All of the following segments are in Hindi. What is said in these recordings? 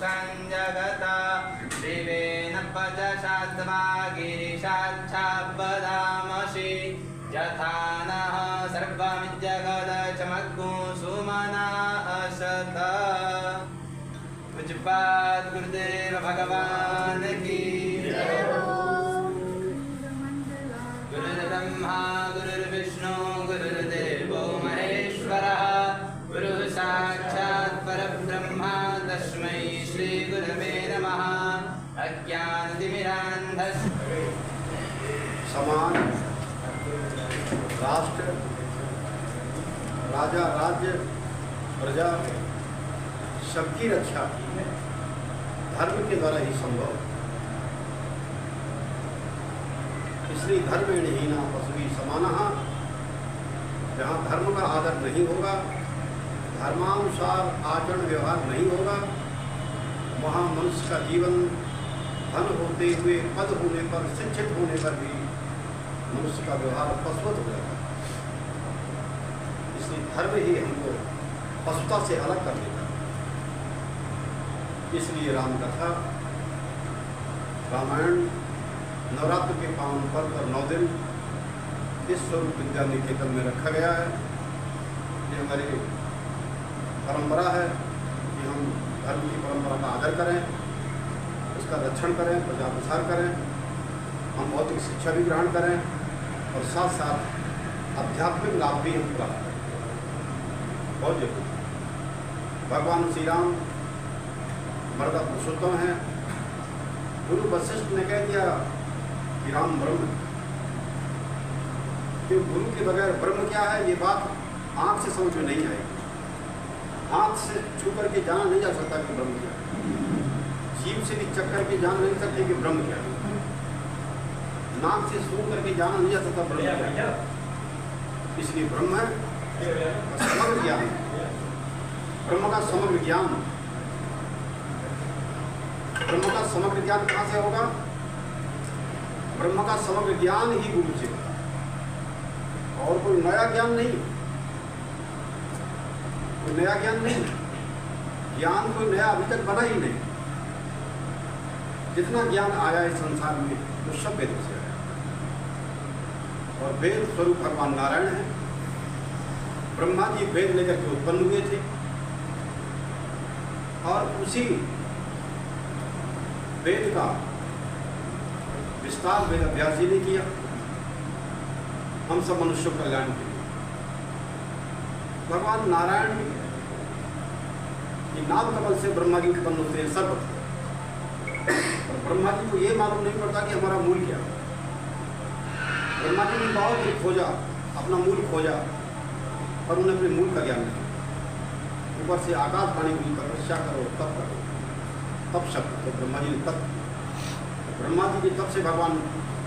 सुखं जगता दिवेन पचशात्मा गिरिशाच्छापदामसि यथा नः सर्वमिज्जगदचमग्गो सुमनाः असत। पूज्यपाद गुरुदेव भगवान की। गुरुर्ब्रह्मा गुरुर्विष्णु गुरुर्देवो महेश्वरः गुरुः साक्षात् परब्रह्म तस्मै श्री गुरवे नमः। अज्ञानतिमिरान्धस्य समान राष्ट्र राजा राज्य प्रजा सबकी रक्षा धर्म के द्वारा ही संभव। इसलिए धर्मेण हीना पशुभिः समानः। जहाँ धर्म का आदर नहीं होगा, धर्मानुसार आचरण व्यवहार नहीं होगा, वहाँ मनुष्य का जीवन धन होते हुए पद होने पर शिक्षित होने पर भी मनुष्य का व्यवहार पशुवत हो जाएगा। इसलिए धर्म ही हमको पशुता से अलग कर देगा। इसलिए राम कथा रामायण नवरात्र के पावन पर्व पर 9 दिन इस स्वरूप विद्या निकेतन में रखा गया है। ये हमारी परंपरा है कि हम धर्म की परंपरा का आदर करें, उसका रक्षण करें, प्रचार प्रसार करें, हम भौतिक शिक्षा भी ग्रहण करें और साथ साथ आध्यात्मिक लाभ भी हम प्राप्त करें। बहुत जरूरी। भगवान श्री राम मर्दा पुरुषोत्तम है। गुरु वशिष्ठ ने कह दिया कि राम ब्रह्म। कि गुरु के बगैर ब्रह्म क्या है ये बात आँख से समझ में नहीं आएगी। आँख से छू करके जाना नहीं जा सकता कि ब्रह्म क्या है। जीभ से भी चख करके जान नहीं सकते कि ब्रह्म क्या है। नाक से सूंघ करके जाना नहीं जा सकता ब्रह्म क्या है। इसलिए ब्रह्म है समग्र ज्ञान। ब्रह्म का समग्र ज्ञान, ब्रह्म का समग्र ज्ञान कहाँ से होगा? ब्रह्म का समग्र ज्ञान ही गुरु से होगा और कोई नया ज्ञान नहीं। कोई नया ज्ञान नहीं, ज्ञान कोई नया अभी तक बना ही नहीं। जितना ज्ञान आया इस संसार में वो सब वेदों से आया और वेद स्वरूप भगवान नारायण है। ब्रह्मा जी वेद लेकर के उत्पन्न हुए थे और उसी वेद का विस्तार वेद अभ्यास जी ने किया हम सब मनुष्यों का कल्याण के लिए। भगवान नारायण की नाभ कमल से ब्रह्मा जी उत्पन्न होते हैं सर्वत्र। और ब्रह्मा जी को ये मालूम नहीं पड़ता कि हमारा मूल क्या है। ब्रह्मा जी ने बहुत ही खोजा, अपना मूल खोजा, पर उन्हें अपने मूल का ज्ञान नहीं। ऊपर से आकाशवाणी हुई तपस्या करो तप करो, तप शब्द तो ब्रह्मा जी ने तप। ब्रह्मा जी के तप से भगवान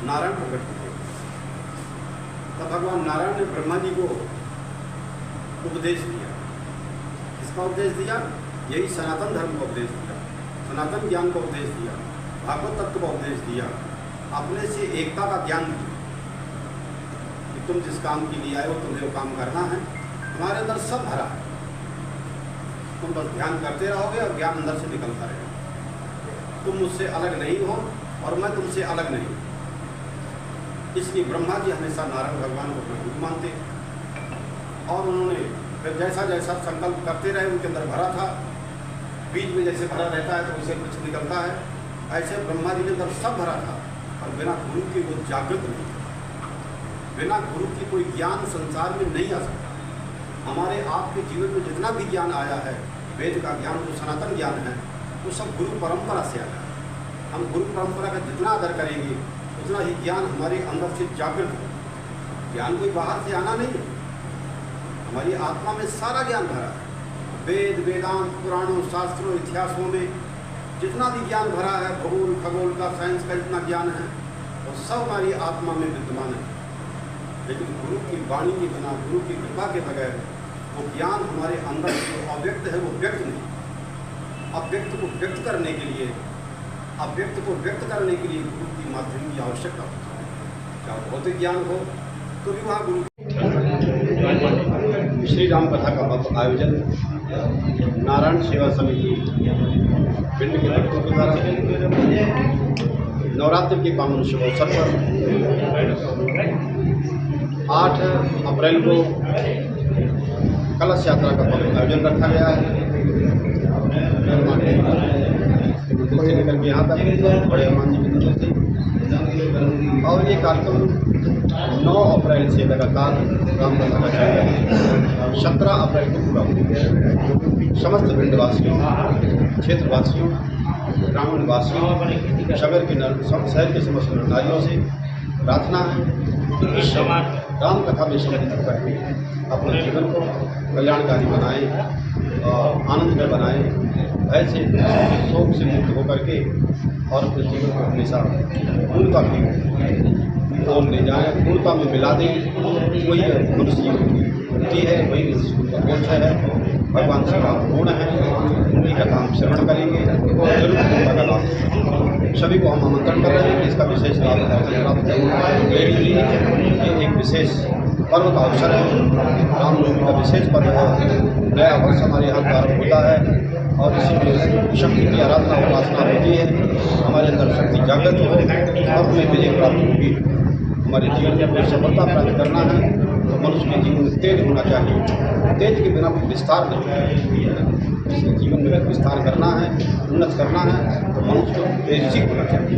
नारायण प्रकट हुए। तब भगवान नारायण ने ब्रह्मा जी को उपदेश दिया। किसका उपदेश दिया? यही सनातन धर्म का उपदेश दिया, सनातन ज्ञान का उपदेश दिया, भागवत तत्व का उपदेश दिया, अपने से एकता का ज्ञान दिया कि तुम जिस काम के लिए आए हो तुम्हें वो काम करना है। तुम्हारे अंदर सब भरा है, तुम बस ध्यान करते रहोगे और ज्ञान अंदर से निकलता रहेगा। तुम मुझसे अलग नहीं हो और मैं तुमसे अलग नहीं। इसलिए ब्रह्मा जी हमेशा नारायण भगवान को अपना गुरु मानते और उन्होंने फिर जैसा जैसा संकल्प करते रहे उनके अंदर भरा था। बीज में जैसे भरा रहता है तो उसे कुछ निकलता है, ऐसे ब्रह्मा जी के अंदर सब भरा था और बिना गुरु के वो जागृत नहीं था। बिना गुरु की कोई ज्ञान संसार में नहीं आ सकता। हमारे आपके जीवन में जितना भी ज्ञान आया है, वेद का ज्ञान जो सनातन ज्ञान है, वो सब गुरु परंपरा से आया है। हम गुरु परंपरा का जितना आदर करेंगे उतना ही ज्ञान हमारे अंदर से जागृत हो। ज्ञान कोई बाहर से आना नहीं है, हमारी आत्मा में सारा ज्ञान भरा है। वेद वेदांत पुराणों शास्त्रों इतिहासों में जितना भी ज्ञान भरा है, भूगोल खगोल का साइंस का जितना ज्ञान है वो सब हमारी आत्मा में विद्यमान है। लेकिन गुरु की वाणी के बिना, गुरु की कृपा के बगैर वो ज्ञान हमारे अंदर जो अव्यक्त है वो व्यक्त नहीं। अव्यक्त को व्यक्त करने के लिए, अव्यक्त को व्यक्त करने के लिए गुरु के माध्यम की आवश्यकता होती है। चाहे भौतिक ज्ञान हो तो भी वहाँ गुरु श्री राम कथा का भव्य आयोजन नारायण सेवा समिति पिंड के भक्तों के द्वारा नवरात्रि के पावन शुभ अवसर पर 8 अप्रैल को कलश यात्रा का भव्य आयोजन रखा गया है। मंदिर से लेकर के यहाँ तक बड़े हनुमान जी के मंदिर से, और ये कार्यक्रम 9 अप्रैल से लगातार राम कथा का चलेगा। 17 अप्रैल को पूरा होगा। समस्त पिंडवासियों, क्षेत्रवासियों, ग्रामीणवासियों, शहर के समस्त नारियों से प्रार्थना है कि इस राम कथा में सम्मिलित करके अपने जीवन को कल्याणकारी बनाएं और आनंदमय बनाएं, भय से शोक से मुक्त होकर के और अपने जीवन को हमेशा पूर्णता की ओर ले जाएं, पूर्णता में मिला दें। वही मनुष्य होती है, वही मनुष्य का मोक्ष है। भगवान श्री राम पूर्ण है, उन्हीं का काम श्रवण करेंगे और जरूर पूर्णता का लाभ। सभी को हम आमंत्रण कर रहे हैं कि इसका विशेष लाभ प्राप्त ये एक विशेष पर्व का अवसर है। रामनवमी का विशेष पर्व है। नया वर्ष हमारे यहाँ प्रारंभ होता है और इसी में शक्ति की आराधना उपासना होती है। हमारे अंदर शक्ति जागृत हो और हमें विजय प्राप्त होगी। हमारे जीवन में कोई सफलता प्राप्त करना है तो मनुष्य के जीवन में तेज होना चाहिए। तेज के बिना कोई विस्तार नहीं है। जीवन में अगर विस्तार करना है, उन्नत करना है तो मनुष्य को तेजी होना चाहिए।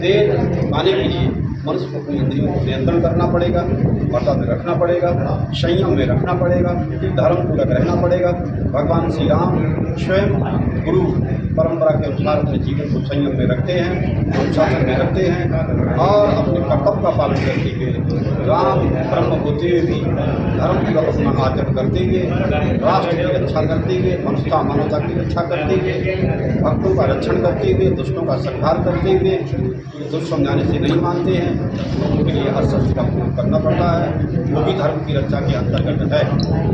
तेज पाने के लिए मनुष्य को अपनी इंद्रियों को नियंत्रण करना पड़ेगा, वर्ता में रखना पड़ेगा, संयम में रखना पड़ेगा, धर्म पूर्वक रहना पड़ेगा। भगवान श्री राम स्वयं गुरु परंपरा के अनुसार अपने जीवन को संयम में रखते हैं, अनुशासन में रखते हैं और अपने कर्तव्य का पालन करते हुए राम ब्रह्म होते हुए भी धर्म पूर्वक अपना आचरण करते हुए, राष्ट्र की रक्षा करते हुए, मनुष्यता मानवता की रक्षा करते हुए, भक्तों का रक्षण करते हुए, दुष्टों का संहार करते हुए, दुष्ट समझाने से नहीं मानते हैं उनके लिए हर शस्त्र का प्रयोग करना पड़ता है। वो भी धर्म की रक्षा के अंतर्गत है।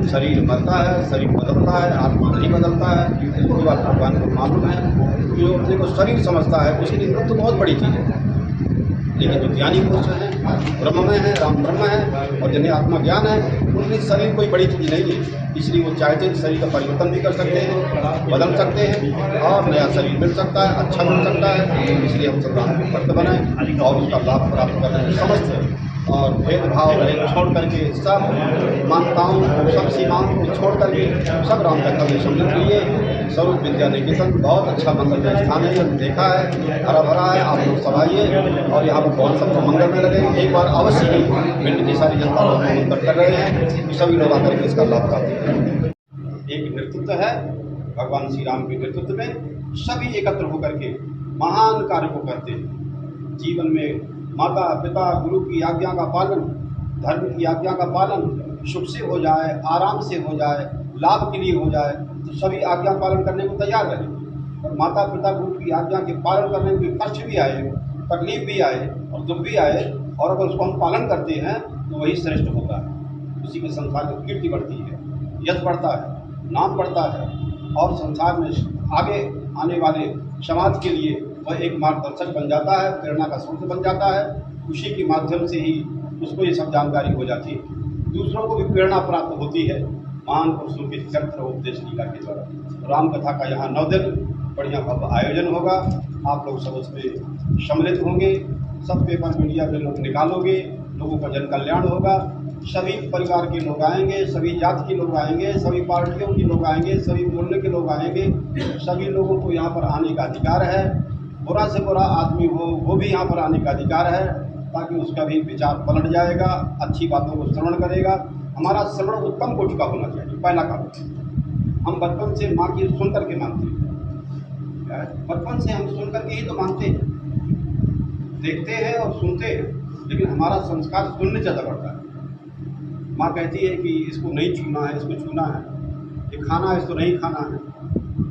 शरीर मरता है, शरीर बदलता है, आत्मा नहीं बदलता है। ये बात भगवान को मालूम है। जो अपने को शरीर समझता है उसके लिए मृत्यु बहुत बड़ी चीज़ है, लेकिन जो ज्ञानी पुरुष हैं, ब्रह्ममय है, राम ब्रह्म है और जिन्हें आत्मा ज्ञान है, उनके शरीर कोई बड़ी चीज़ नहीं है। इसलिए वो चाहते हैं शरीर का परिवर्तन भी कर सकते हैं, बदल सकते हैं और नया शरीर मिल सकता है, अच्छा मिल सकता है। इसलिए हम सब राम को भक्त बनाएं और उसका लाभ प्राप्त करें। समस्त और भेदभाव छोड़ करके, सब मान्यताओं, सब सीमाओं को छोड़ करके सब राम कथा में सम्मिलित लिए। स्वरूप विद्या निकेतन बहुत अच्छा मंगलमय स्थान है, हमने देखा है, हरा भरा है। आप लोग सब आइए और यहाँ पर बहुत सबको मंगल में लगे। एक बार अवश्य ही पिंड की सारी जनता को आमंत्रित कर रहे हैं कि सभी लोग आकर के इसका लाभ प्राप्त करें। एक नेतृत्व है भगवान श्री राम के नेतृत्व में, सभी एकत्र होकर के महान कार्य को करते हैं। जीवन में माता पिता गुरु की आज्ञा का पालन, धर्म की आज्ञा का पालन सुख से हो जाए, आराम से हो जाए, लाभ के लिए हो जाए तो सभी आज्ञा पालन करने को तैयार रहें। और माता पिता गुरु की आज्ञा के पालन करने में कोई कष्ट भी आए, तकलीफ भी आए और दुख भी आए और अगर उसको हम पालन करते हैं तो वही श्रेष्ठ होता है। उसी के संसार की कीर्ति बढ़ती है, यश बढ़ता है, नाम बढ़ता है और संसार में आगे आने वाले समाज के लिए वह एक मार्गदर्शक बन जाता है, प्रेरणा का स्रोत बन जाता है। उसी के माध्यम से ही उसको ये सब जानकारी हो जाती है, दूसरों को भी प्रेरणा प्राप्त होती है महान पुरुषों के चरित्र उपदेश लीला के द्वारा। राम कथा का यहाँ 9 दिन बढ़िया भव्य आयोजन होगा। आप लोग सब उसमें सम्मिलित होंगे, सब पेपर मीडिया में लोग निकालोगे, लोगों का जन कल्याण होगा। सभी परिवार के लोग आएंगे, सभी जाति के लोग आएंगे, सभी पार्टियों के लोग आएंगे, सभी बोलने के लोग आएंगे। सभी लोगों को यहाँ पर आने का अधिकार है। बुरा से बुरा आदमी हो वो भी यहाँ पर आने का अधिकार है, ताकि उसका भी विचार पलट जाएगा, अच्छी बातों को श्रवण करेगा। हमारा श्रवण उत्तम कोटि का होना चाहिए। पहला काम, हम बचपन से माँ की सुन करके मानते हैं, बचपन से हम सुन करके ही तो मानते हैं, देखते हैं और सुनते हैं, लेकिन हमारा संस्कार सुनने ज़्यादा बढ़ता है। माँ कहती है कि इसको नहीं छूना है, इसको छूना है, ये खाना है, इसको नहीं खाना है।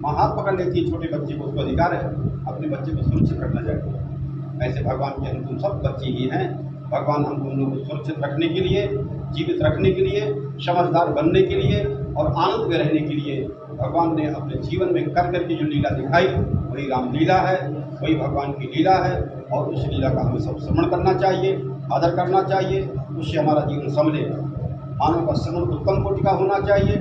माँ हाथ पकड़ लेती है छोटे बच्चे को, उसको अधिकार है अपने बच्चे को सुरक्षित रखना चाहिए। ऐसे भगवान के हम तुम सब बच्चे ही हैं। भगवान हम उन लोगों को सुरक्षित रखने के लिए, जीवित रखने के लिए, समझदार बनने के लिए और आनंद में रहने के लिए भगवान ने अपने जीवन में कर करके जो लीला दिखाई वही रामलीला है, वही भगवान की लीला है। और उस लीला का हमें सब श्रवण करना चाहिए, आदर करना चाहिए, उससे हमारा जीवन संभलेगा। मानव का श्रवण उत्तम कोटि का होना चाहिए,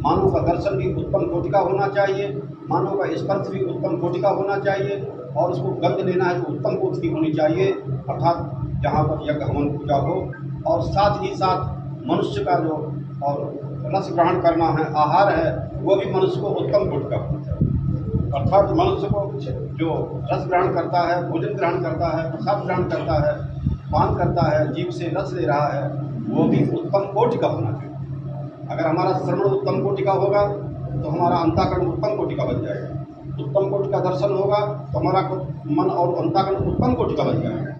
मानव का दर्शन भी उत्तम कोटि का होना चाहिए, मानव का स्पर्श भी उत्तम कोटि का होना चाहिए, और उसको गंध लेना है तो उत्तम कोटि की होनी चाहिए, अर्थात जहाँ पर यज्ञ हवन पूजा हो। और साथ ही साथ मनुष्य का जो और रस ग्रहण करना है, आहार है, वो भी मनुष्य को उत्तम कोटि का होना चाहिए। अर्थात मनुष्य को जो रस ग्रहण करता है, भोजन ग्रहण करता है, प्रसाद ग्रहण करता है, पान करता है, जीभ से रस ले रहा है, वो भी उत्तम कोटि का होना चाहिए। अगर हमारा श्रवण उत्तम कोटि का होगा तो हमारा अंतःकरण उत्तम कोटि का बन जाएगा, उत्तम कोटि का दर्शन होगा तो हमारा मन और अंतःकरण उत्तम कोटि का बन जाएगा।